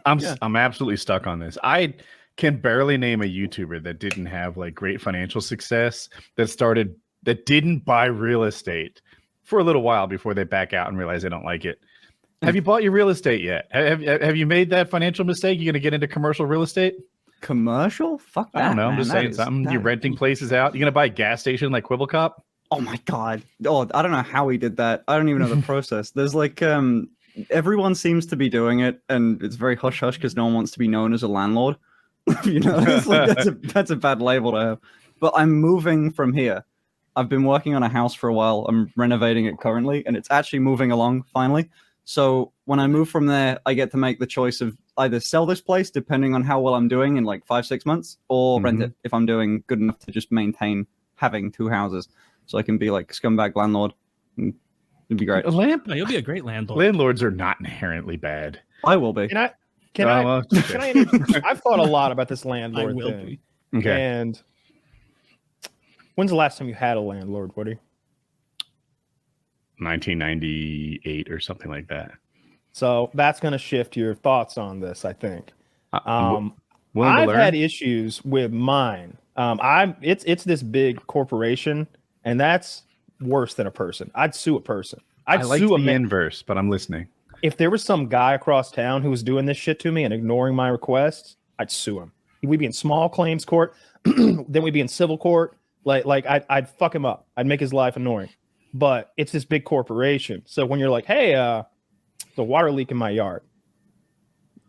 I'm absolutely stuck on this. I can barely name a YouTuber that didn't have like great financial success that didn't buy real estate for a little while before they back out and realize they don't like it. Have you bought your real estate yet? Have you made that financial mistake? You going to get into commercial real estate? Commercial? Fuck that. I don't know. Man. I'm just saying something. You're renting places out. You going to buy a gas station like Quibblecop? Oh my God. Oh, I don't know how he did that. I don't even know the process. There's like, everyone seems to be doing it, and it's very hush hush because no one wants to be known as a landlord. You know, it's like that's a bad label to have. But I'm moving from here. I've been working on a house for a while. I'm renovating it currently, and it's actually moving along finally. So when I move from there, I get to make the choice of either sell this place, depending on how well I'm doing in like 5-6 months, or rent it if I'm doing good enough to just maintain having 2 houses. So I can be like scumbag landlord. It'd be great. You'll be a great landlord. Landlords are not inherently bad. I will be. Can I I've thought a lot about this landlord thing. Okay. And when's the last time you had a landlord, Woody? 1998 or something like that. So that's going to shift your thoughts on this, I think. I've had issues with mine. It's this big corporation, and that's worse than a person. I'd sue a person. I like the inverse, but I'm listening. If there was some guy across town who was doing this shit to me and ignoring my requests, I'd sue him. We'd be in small claims court, then we'd be in civil court. I'd fuck him up. I'd make his life annoying. But it's this big corporation. So when you're like, hey, there's a water leak in my yard.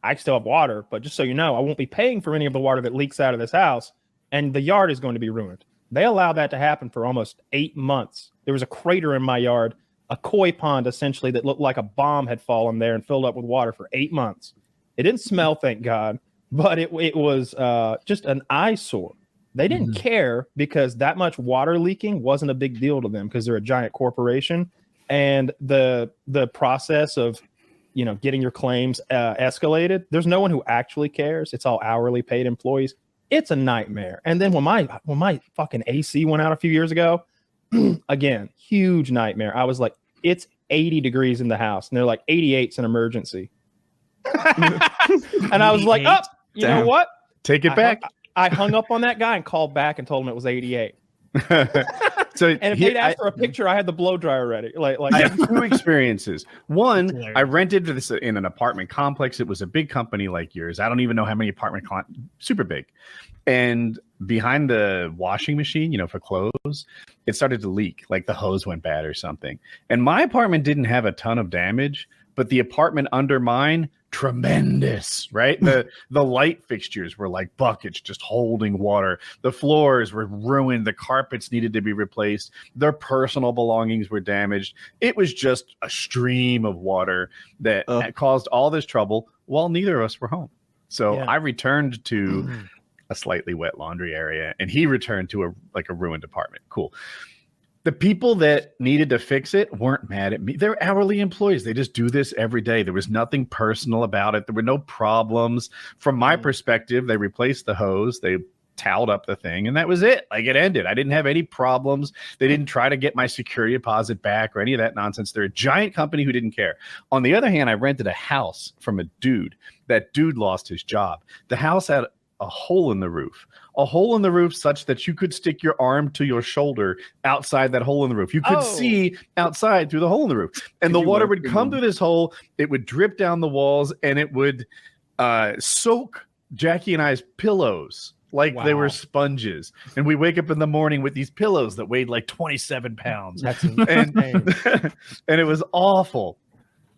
I still have water, but just so you know, I won't be paying for any of the water that leaks out of this house, and the yard is going to be ruined. They allowed that to happen for almost 8 months. There was a crater in my yard, a koi pond essentially that looked like a bomb had fallen there and filled up with water for 8 months. It didn't smell, thank God, but it was just an eyesore. They didn't care because that much water leaking wasn't a big deal to them because they're a giant corporation, and the process of getting your claims escalated. There's no one who actually cares. It's all hourly paid employees. It's a nightmare. And then when my fucking AC went out a few years ago, again, huge nightmare. I was like, it's 80 degrees in the house, and they're like 88's an emergency. And I was like, you know what? Take it back. I hung up on that guy and called back and told him it was 88. So and if they'd asked for a picture, I had the blow dryer ready. I have 2 experiences. One, I rented this in an apartment complex. It was a big company like yours. I don't even know how many super big. And behind the washing machine, for clothes, it started to leak, like the hose went bad or something. And my apartment didn't have a ton of damage, but the apartment under mine, tremendous, right? The light fixtures were like buckets just holding water. The floors were ruined. The carpets needed to be replaced. Their personal belongings were damaged. It was just a stream of water that caused all this trouble while neither of us were home. So I returned to a slightly wet laundry area, and he returned to a ruined apartment. Cool. The people that needed to fix it weren't mad at me. They're hourly employees. They just do this every day. There was nothing personal about it. There were no problems. From my perspective, they replaced the hose. They toweled up the thing, and that was it. Like, it ended. I didn't have any problems. They didn't try to get my security deposit back or any of that nonsense. They're a giant company who didn't care. On the other hand, I rented a house from a dude. That dude lost his job. The house had a hole in the roof such that you could stick your arm to your shoulder outside that hole in the roof. You could see outside through the hole in the roof, and the water would come through this hole. It would drip down the walls, and it would soak Jackie and I's pillows like they were sponges. And we wake up in the morning with these pillows that weighed like 27 pounds. That's insane. And it was awful.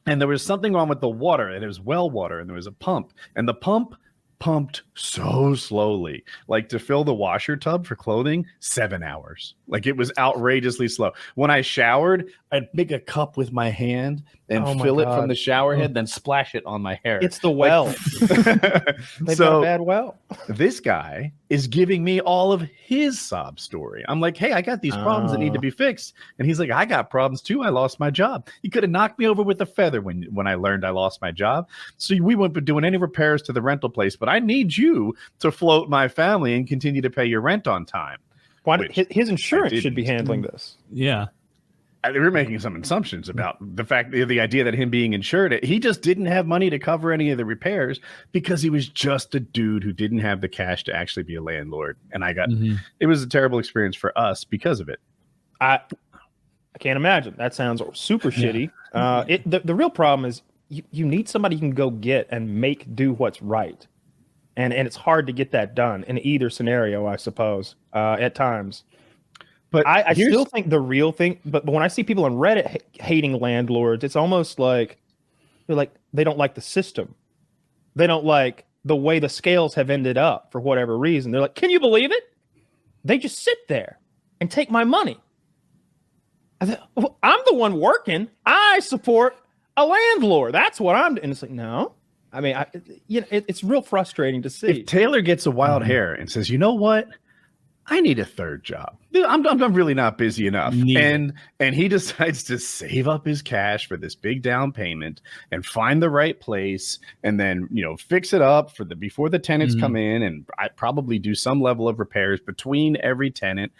And there was something wrong with the water, and it was well water, and there was a pump, and the pump pumped so slowly, like to fill the washer tub for clothing, 7 hours. Like, it was outrageously slow. When I showered, I'd make a cup with my hand and fill it from the shower head, then splash it on my hair. It's the well. They've got a bad well. This guy is giving me all of his sob story. I'm like, hey, I got these problems that need to be fixed. And he's like, I got problems too. I lost my job. He could have knocked me over with a feather when I learned I lost my job. So we wouldn't be doing any repairs to the rental place, but I need you to float my family and continue to pay your rent on time. His insurance should be handling this. Yeah. they were making some assumptions about the fact, the idea that him being insured, he just didn't have money to cover any of the repairs because he was just a dude who didn't have the cash to actually be a landlord. And it was a terrible experience for us because of it. I can't imagine. That sounds super shitty. The real problem is you need somebody you can go get and do what's right. And it's hard to get that done in either scenario, I suppose, at times. But I still think the real thing, but when I see people on Reddit hating landlords, it's almost like they don't like the system. They don't like the way the scales have ended up for whatever reason. They're like, can you believe it? They just sit there and take my money. I'm the one working. I support a landlord. That's what I'm doing. And it's like, no. I mean, it's real frustrating to see. If Taylor gets a wild hair and says, you know what? I need a third job. I'm really not busy enough. And he decides to save up his cash for this big down payment and find the right place and then, fix it up before the tenants come in, and I probably do some level of repairs between every tenant.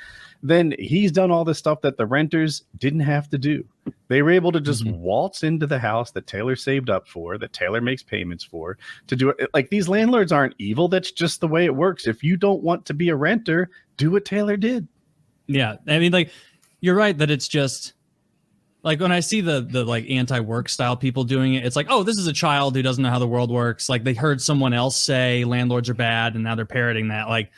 Then he's done all the stuff that the renters didn't have to do. They were able to just waltz into the house that Taylor saved up for, that Taylor makes payments for, to do it. Like, these landlords aren't evil. That's just the way it works. If you don't want to be a renter, do what Taylor did. Yeah. I mean, like, you're right that it's just like when I see the like anti-work style people doing it, it's like, oh, this is a child who doesn't know how the world works. Like, they heard someone else say landlords are bad and now they're parroting that. Like,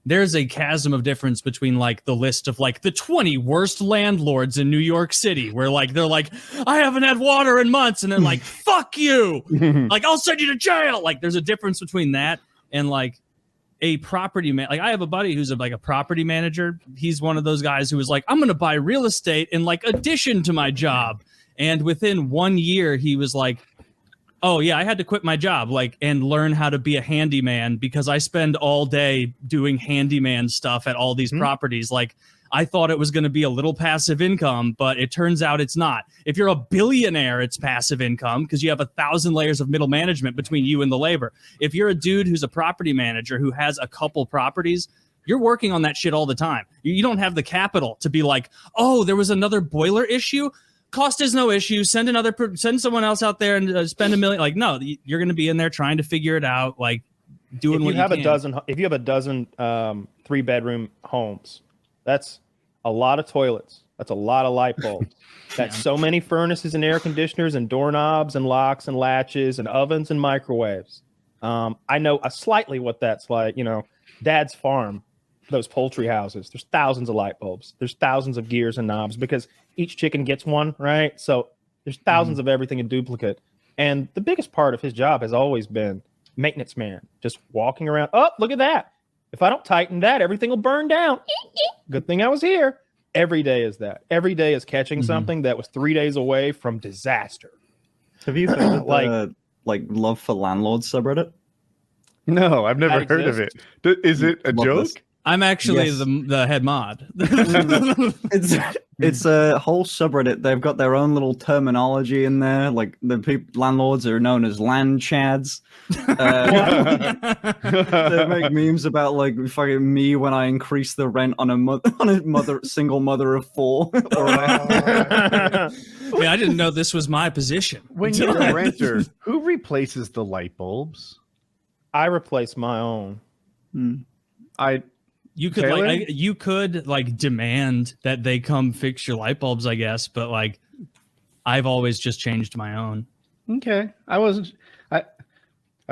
there's a chasm of difference between like the list of like the 20 worst landlords in New York City, where like they're like, I haven't had water in months, and they're like, fuck you, like, I'll send you to jail. Like, there's a difference between that and like a property man. Like, I have a buddy who's like a property manager. He's one of those guys who was like, I'm gonna buy real estate in like addition to my job, and within 1 year he was like, oh yeah, I had to quit my job, like, and learn how to be a handyman because I spend all day doing handyman stuff at all these properties. Like, I thought it was going to be a little passive income, but it turns out it's not. If you're a billionaire, it's passive income because you have 1,000 layers of middle management between you and the labor. If you're a dude who's a property manager who has a couple properties, you're working on that shit all the time. You don't have the capital to be like, oh, there was another boiler issue. Cost is no issue. Send someone else out there and spend $1 million. Like, no, you're going to be in there trying to figure it out. Like, doing what you have. If you have a dozen 3-bedroom homes, that's a lot of toilets. That's a lot of light bulbs. That's so many furnaces and air conditioners and doorknobs and locks and latches and ovens and microwaves. I know slightly what that's like. Dad's farm, those poultry houses. There's thousands of light bulbs. There's thousands of gears and knobs because each chicken gets one, right? So there's thousands of everything in duplicate. And the biggest part of his job has always been maintenance man, just walking around. Oh, look at that. If I don't tighten that, everything will burn down. Good thing I was here. Every day is that. Every day is catching something that was 3 days away from disaster. Have you heard of the Love for Landlords subreddit? No, I've never heard of it. Is it a joke? This. I'm actually the head mod. It's a whole subreddit. They've got their own little terminology in there. Like, the landlords are known as land chads. They make memes about like fucking me when I increase the rent on a single mother of 4. Yeah, I didn't know this was my position. When you're a renter, who replaces the light bulbs? I replace my own. You could demand that they come fix your light bulbs, I guess, but like, I've always just changed my own. Okay. I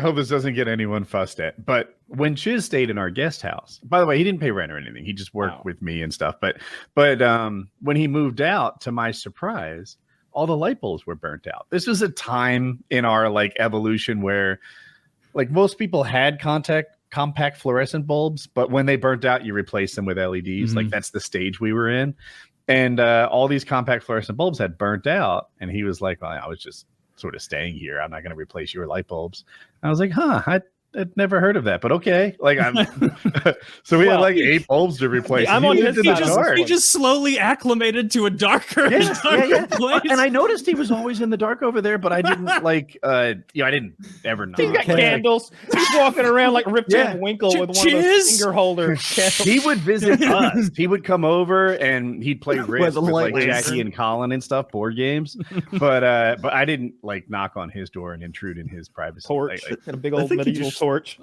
hope this doesn't get anyone fussed at, but when Chiz stayed in our guest house, by the way, he didn't pay rent or anything. He just worked with me and stuff. But when he moved out, to my surprise, all the light bulbs were burnt out. This was a time in our like evolution where like most people had compact fluorescent bulbs, but when they burnt out, you replace them with LEDs. Like, that's the stage we were in. And all these compact fluorescent bulbs had burnt out. And he was like, well, I was just sort of staying here. I'm not going to replace your light bulbs. And I was like, I'd never heard of that, but okay. Like I'm, so we had like 8 bulbs to replace. I'm on his side. He just slowly acclimated to a darker, darker place. And I noticed he was always in the dark over there, but I didn't like, I didn't ever know. He's got candles. He's walking around like Rip Van Winkle with one of those finger holder candles. He would visit us. He would come over and he'd play Risk with like lights. Jackie and Colin and stuff, board games. But I didn't like knock on his door and intrude in his privacy. Torch, Like, and a big old medieval torch.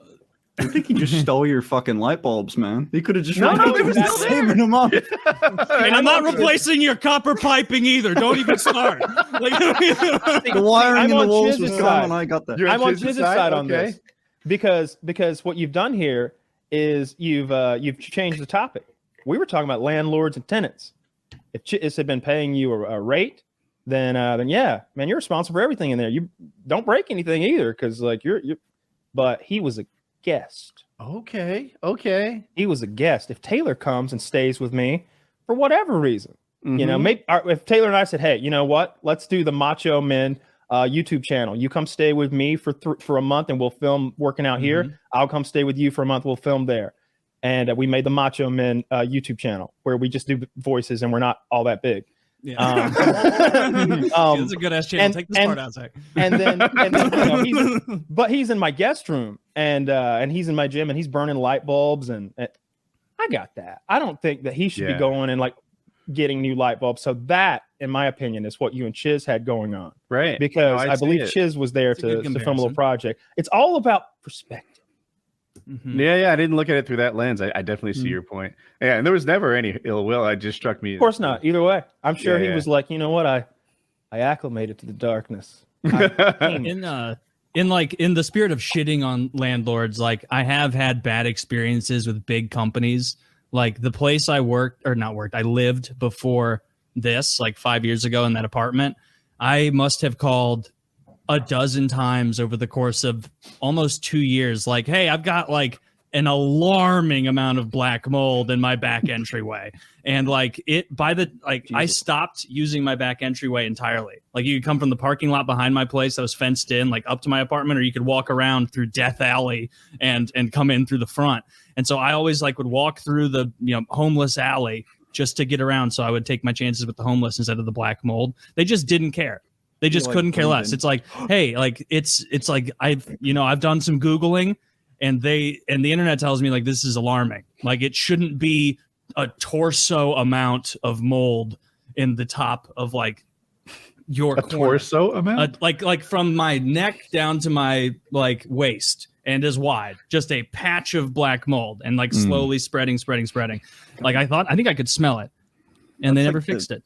I think he just stole your fucking light bulbs, man. He could have just No, they were still saving them up. And I'm not replacing your copper piping either. Don't even start. Like, The wiring in the walls was gone when I got that. I'm on Chiz's side on this because what you've done here is you've changed the topic. We were talking about landlords and tenants. If Chiz had been paying you a rate, then yeah, man, you're responsible for everything in there. You don't break anything either, because like you're. But he was a guest. Okay. He was a guest. If Taylor comes and stays with me for whatever reason, you know, maybe if Taylor and I said, hey, you know what? Let's do the Macho Men YouTube channel. You come stay with me for a month and we'll film working out here. I'll come stay with you for a month. We'll film there. And we made the Macho Men YouTube channel where we just do voices and we're not all that big. Yeah. It's a good ass channel. Take this part out, Zach. And then you know, he's in my guest room and he's in my gym and he's burning light bulbs and I got that. I don't think that he should be going and like getting new light bulbs. So that, in my opinion, is what you and Chiz had going on, Right? Because I believe Chiz was there to film a little project. It's all about perspective. Yeah. I didn't look at it through that lens. I definitely see your point. Yeah, and there was never any ill will. It just struck me. Of course not. Either way, I'm sure he was like, you know what, I acclimated to the darkness. In the spirit of shitting on landlords, like I have had bad experiences with big companies. Like the place I lived before this, like 5 years ago in that apartment, I must have called a dozen times over the course of almost 2 years. Like, hey, I've got like an alarming amount of black mold in my back entryway. And like I stopped using my back entryway entirely. Like you could come from the parking lot behind my place that was fenced in, like up to my apartment, or you could walk around through Death Alley and come in through the front. And so I always like would walk through the, homeless alley just to get around. So I would take my chances with the homeless instead of the black mold. They just didn't care. They just couldn't care less. It's like, hey, like it's like I've done some Googling and the internet tells me like this is alarming. Like it shouldn't be a torso amount of mold in the top of like your torso amount, like from my neck down to my like waist and as wide, just a patch of black mold and like slowly spreading. Like I think I could smell it, and they never fixed it.